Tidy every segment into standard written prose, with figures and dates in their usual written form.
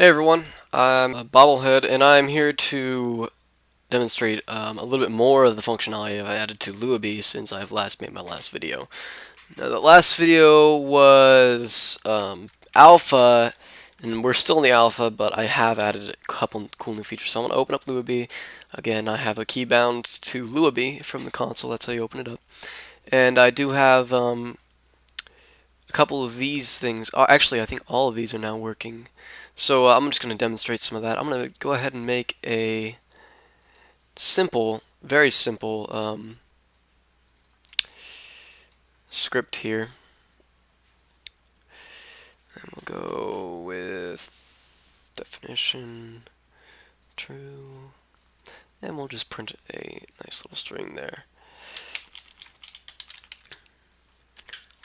Hey everyone, I'm a Bobblehead, and I'm here to demonstrate a little bit more of the functionality I've added to Luabee since I've last made my last video. Now, the last video was alpha, and we're still in the alpha, but I have added a couple cool new features. So I'm going to open up Luabee. Again, I have a key bound to Luabee from the console. That's how you open it up. And I do have a couple of these things. Actually, I think all of these are now working. So I'm just going to demonstrate some of that. I'm going to go ahead and make a simple, very simple script here. And we'll go with definition true. And we'll just print a nice little string there.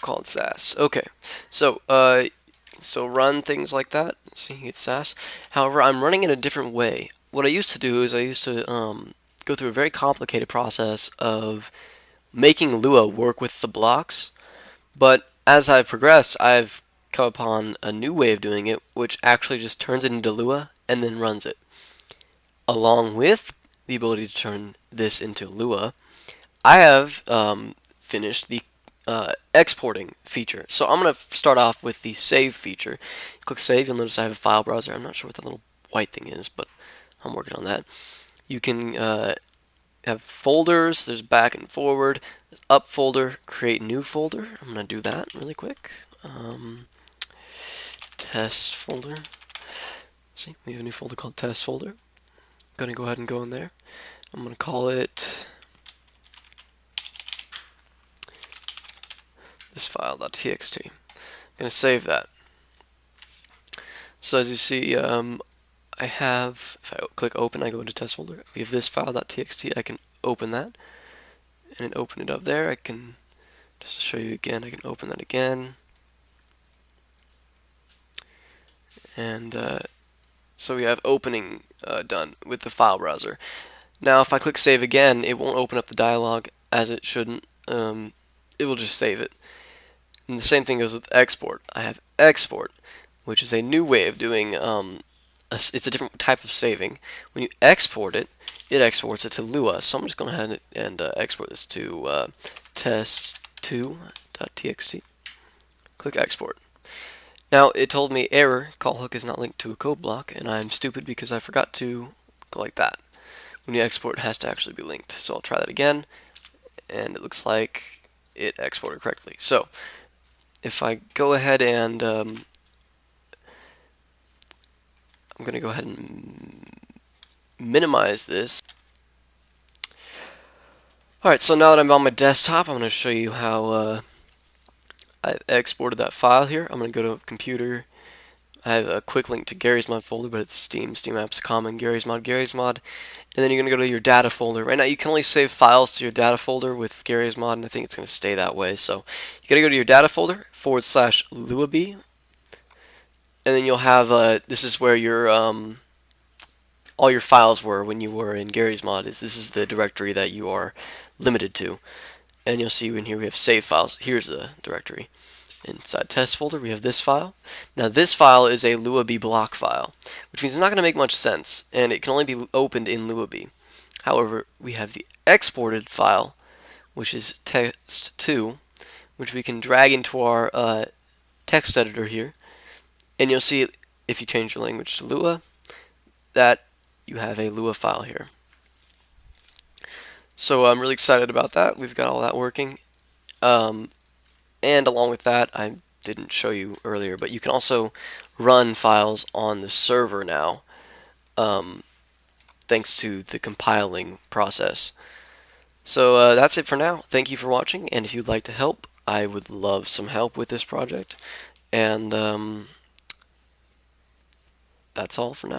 Call it sass. Okay, so you can still run things like that. See, it's sass. However, I'm running it a different way. What I used to do is I used to go through a very complicated process of making Lua work with the blocks. But as I've progressed, I've come upon a new way of doing it, which actually just turns it into Lua and then runs it. Along with the ability to turn this into Lua, I have finished the exporting feature. So I'm going to start off with the save feature. Click save, you'll notice I have a file browser. I'm not sure what that little white thing is, but I'm working on that. You can have folders, there's back and forward, there's up folder, create new folder. I'm going to do that really quick. Test folder. See, we have a new folder called test folder. I'm going to go ahead and go in there. I'm going to call it this file.txt. I'm going to save that. So as you see, I have, if I click open, I go into test folder. We have this file.txt. I can open that and open it up there. I can, just to show you again, I can open that again. And so we have opening done with the file browser. Now if I click save again, it won't open up the dialog as it shouldn't. It will just save it. And the same thing goes with export. I have export, which is a new way of doing, it's a different type of saving. When you export it, it exports it to Lua. So I'm just going to go ahead and export this to test2.txt. Click export. Now it told me error, call hook is not linked to a code block, and I'm stupid because I forgot to go like that. When you export, it has to actually be linked. So I'll try that again, and it looks like it exported correctly. So if I go ahead and I'm going to go ahead and minimize this. Alright, so now that I'm on my desktop, I'm going to show you how I exported that file here. I'm going to go to computer. I have a quick link to Gary's Mod folder, but it's Steam Apps Common, Gary's Mod, and then you're going to go to your data folder. Right now you can only save files to your data folder with Gary's Mod, and I think it's going to stay that way. So you got to go to your data folder, /Luabee, and then you'll have, this is where your, all your files were when you were in Gary's Mod. This is the directory that you are limited to. And you'll see in here we have save files. Here's the directory. Inside test folder, we have this file. Now this file is a Luabee block file, which means it's not going to make much sense, and it can only be opened in Luabee. However, we have the exported file, which is test2, which we can drag into our text editor here, and you'll see if you change your language to Lua, that you have a Lua file here. So I'm really excited about that. We've got all that working. And along with that, I didn't show you earlier, but you can also run files on the server now, thanks to the compiling process. So that's it for now. Thank you for watching, and if you'd like to help, I would love some help with this project. And that's all for now.